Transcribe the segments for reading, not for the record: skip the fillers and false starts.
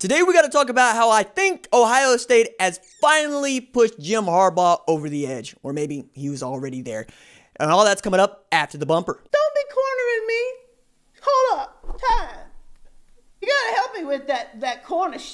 Today we got to talk about how I think Ohio State has finally pushed Jim Harbaugh over the edge. Or maybe he was already there. And all that's coming up after the bumper. Don't be cornering me. Hold up. Time. You gotta help me with that corner shit.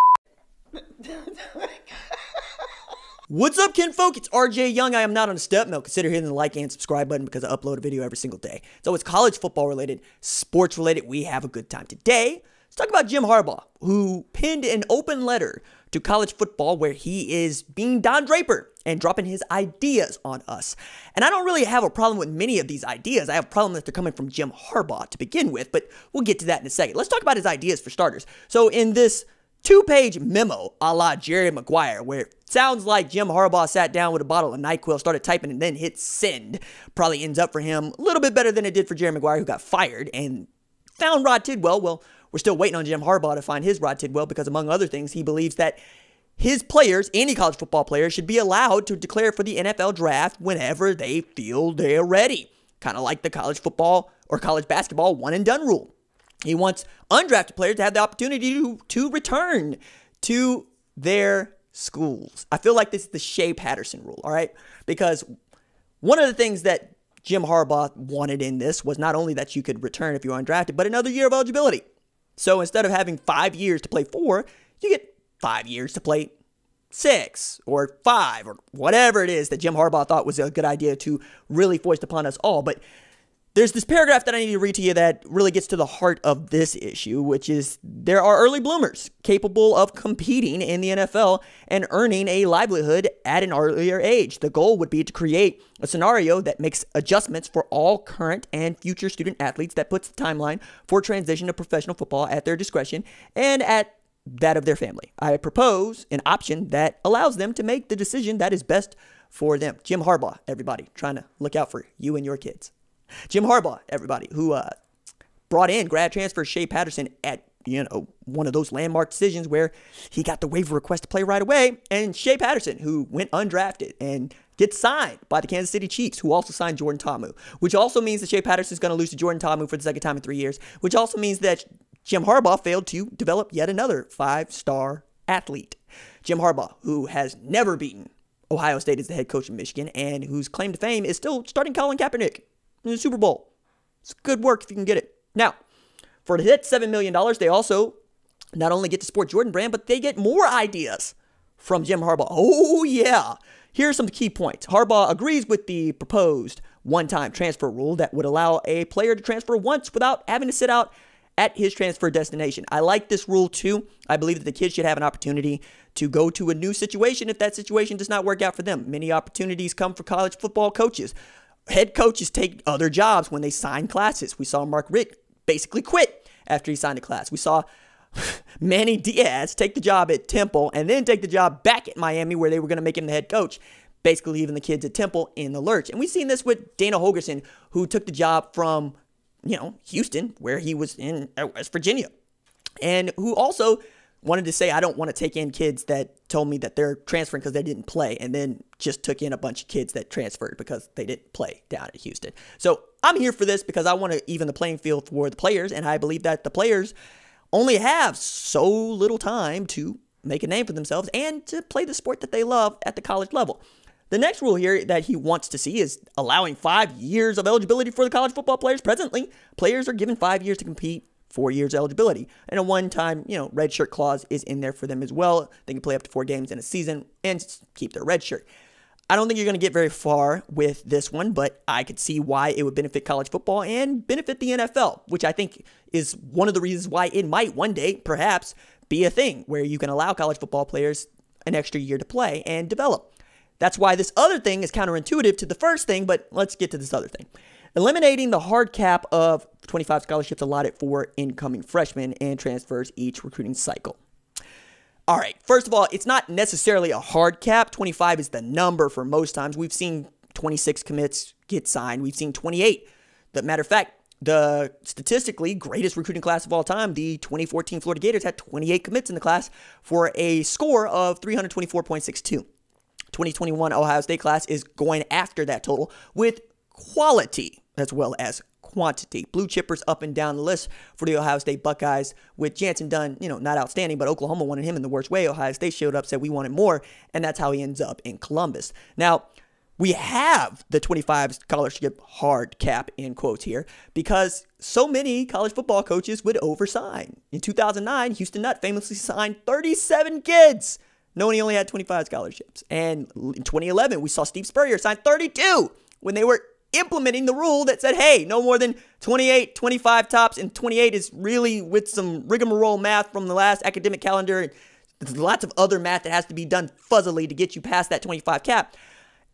What's up, kinfolk? It's RJ Young. I am not on a step mill. Consider hitting the like and subscribe button because I upload a video every single day. So it's college football related, sports related. We have a good time. Today, let's talk about Jim Harbaugh, who penned an open letter to college football where he is being Don Draper and dropping his ideas on us. And I don't really have a problem with many of these ideas. I have a problem that they're coming from Jim Harbaugh to begin with, but we'll get to that in a second. Let's talk about his ideas for starters. So in this two-page memo a la Jerry Maguire, where it sounds like Jim Harbaugh sat down with a bottle of NyQuil, started typing, and then hit send. Probably ends up for him a little bit better than it did for Jerry Maguire, who got fired and found Rod Tidwell. Well, we're still waiting on Jim Harbaugh to find his Rod Tidwell because, among other things, he believes that his players, any college football player, should be allowed to declare for the NFL draft whenever they feel they're ready. Kind of like the college football or college basketball one-and-done rule. He wants undrafted players to have the opportunity to return to their schools. I feel like this is the Shea Patterson rule, all right? Because one of the things that Jim Harbaugh wanted in this was not only that you could return if you were undrafted, but another year of eligibility. So instead of having 5 years to play 4, you get 5 years to play 6 or 5 or whatever it is that Jim Harbaugh thought was a good idea to really foist upon us all. But there's this paragraph that I need to read to you that really gets to the heart of this issue, which is there are early bloomers capable of competing in the NFL and earning a livelihood at an earlier age. The goal would be to create a scenario that makes adjustments for all current and future student athletes that puts the timeline for transition to professional football at their discretion and at that of their family. I propose an option that allows them to make the decision that is best for them. Jim Harbaugh, everybody, trying to look out for you and your kids. Jim Harbaugh, everybody, who brought in grad transfer Shea Patterson at, one of those landmark decisions where he got the waiver request to play right away. And Shea Patterson, who went undrafted and gets signed by the Kansas City Chiefs, who also signed Jordan Ta'amu, which also means that Shea Patterson is going to lose to Jordan Ta'amu for the second time in 3 years, which also means that Jim Harbaugh failed to develop yet another 5-star athlete. Jim Harbaugh, who has never beaten Ohio State as the head coach of Michigan and whose claim to fame is still starting Colin Kaepernick in the Super Bowl. It's good work if you can get it. Now, for the hit $7 million, they also not only get to support Jordan Brand, but they get more ideas from Jim Harbaugh. Oh, yeah. Here are some key points. Harbaugh agrees with the proposed one-time transfer rule that would allow a player to transfer once without having to sit out at his transfer destination. I like this rule too. I believe that the kids should have an opportunity to go to a new situation if that situation does not work out for them. Many opportunities come for college football coaches. Head coaches take other jobs when they sign classes. We saw Mark Richt basically quit after he signed a class. We saw Manny Diaz take the job at Temple and then take the job back at Miami where they were going to make him the head coach, basically leaving the kids at Temple in the lurch. And we've seen this with Dana Holgorsen, who took the job from Houston, where he was in West Virginia, and who also wanted to say, I don't want to take in kids that told me that they're transferring because they didn't play, and then just took in a bunch of kids that transferred because they didn't play down at Houston. So I'm here for this because I want to even the playing field for the players, and I believe that the players only have so little time to make a name for themselves and to play the sport that they love at the college level. The next rule here that he wants to see is allowing 5 years of eligibility for the college football players. Presently, players are given 5 years to compete, 4 years eligibility. And a one-time, red shirt clause is in there for them as well. They can play up to 4 games in a season and keep their red shirt. I don't think you're going to get very far with this one, but I could see why it would benefit college football and benefit the NFL, which I think is one of the reasons why it might one day perhaps be a thing where you can allow college football players an extra year to play and develop. That's why this other thing is counterintuitive to the first thing, but let's get to this other thing. Eliminating the hard cap of 25 scholarships allotted for incoming freshmen and transfers each recruiting cycle. All right, first of all, it's not necessarily a hard cap. 25 is the number for most times. We've seen 26 commits get signed. We've seen 28. The matter of fact, the statistically greatest recruiting class of all time, the 2014 Florida Gators, had 28 commits in the class for a score of 324.62. 2021 Ohio State class is going after that total with quality as well as quantity. Blue chippers up and down the list for the Ohio State Buckeyes, with Jansen Dunn, not outstanding, but Oklahoma wanted him in the worst way. Ohio State showed up, said we wanted more, and that's how he ends up in Columbus. Now, we have the 25 scholarship hard cap in quotes here because so many college football coaches would oversign. In 2009, Houston Nutt famously signed 37 kids, knowing he only had 25 scholarships. And in 2011, we saw Steve Spurrier sign 32 when they were implementing the rule that said, hey, no more than 28, 25 tops, and 28 is really with some rigmarole math from the last academic calendar. And there's lots of other math that has to be done fuzzily to get you past that 25 cap.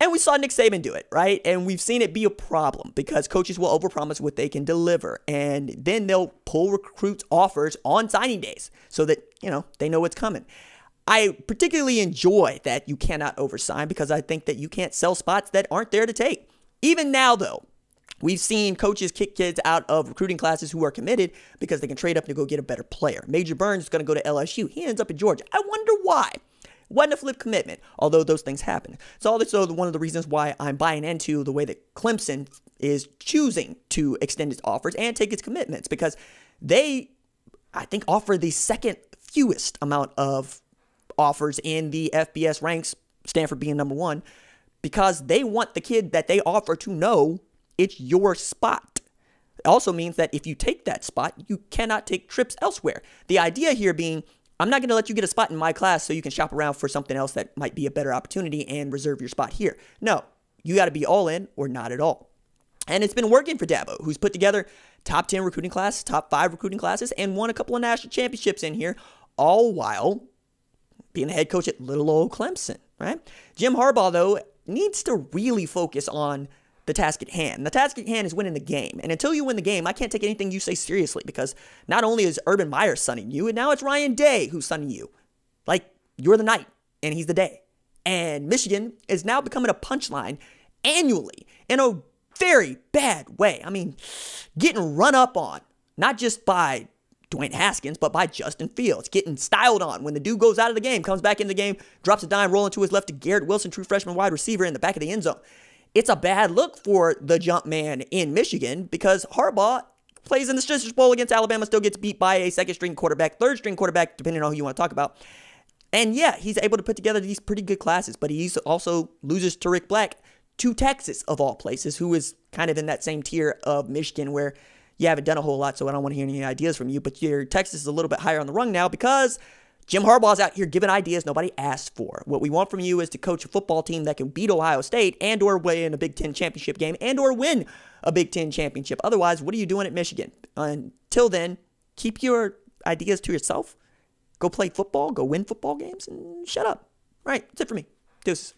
And we saw Nick Saban do it, right? And we've seen it be a problem because coaches will overpromise what they can deliver. And then they'll pull recruits' offers on signing days so that, they know what's coming. I particularly enjoy that you cannot oversign because I think that you can't sell spots that aren't there to take. Even now, though, we've seen coaches kick kids out of recruiting classes who are committed because they can trade up to go get a better player. Major Burns is going to go to LSU. He ends up in Georgia. I wonder why. Wasn't a flip commitment, although those things happen. It's also one of the reasons why I'm buying into the way that Clemson is choosing to extend its offers and take its commitments because they, I think, offer the second fewest amount of offers in the FBS ranks, Stanford being number one, because they want the kid that they offer to know it's your spot. It also means that if you take that spot, you cannot take trips elsewhere. The idea here being, I'm not going to let you get a spot in my class so you can shop around for something else that might be a better opportunity and reserve your spot here. No, you got to be all in or not at all. And it's been working for Dabo, who's put together top 10 recruiting classes, top 5 recruiting classes, and won a couple of national championships in here, all while being the head coach at little old Clemson, right? Jim Harbaugh, though, needs to really focus on the task at hand. The task at hand is winning the game. And until you win the game, I can't take anything you say seriously because not only is Urban Meyer sunning you, and now it's Ryan Day who's sunning you. Like, you're the night and he's the day. And Michigan is now becoming a punchline annually in a very bad way. I mean, getting run up on, not just by Dwayne Haskins, but by Justin Fields, getting styled on when the dude goes out of the game, comes back in the game, drops a dime, rolling to his left to Garrett Wilson, true freshman wide receiver in the back of the end zone. It's a bad look for the jump man in Michigan because Harbaugh plays in the Citrus Bowl against Alabama, still gets beat by a second-string quarterback, third-string quarterback, depending on who you want to talk about. And yeah, he's able to put together these pretty good classes, but he also loses to Rick Black to Texas, of all places, who is kind of in that same tier of Michigan where you haven't done a whole lot, so I don't want to hear any ideas from you, but your Texas is a little bit higher on the rung now because Jim Harbaugh's out here giving ideas nobody asked for. What we want from you is to coach a football team that can beat Ohio State and or win a Big Ten championship game and or win a Big Ten championship. Otherwise, what are you doing at Michigan? Until then, keep your ideas to yourself. Go play football, go win football games, and shut up. All right, that's it for me. Deuces.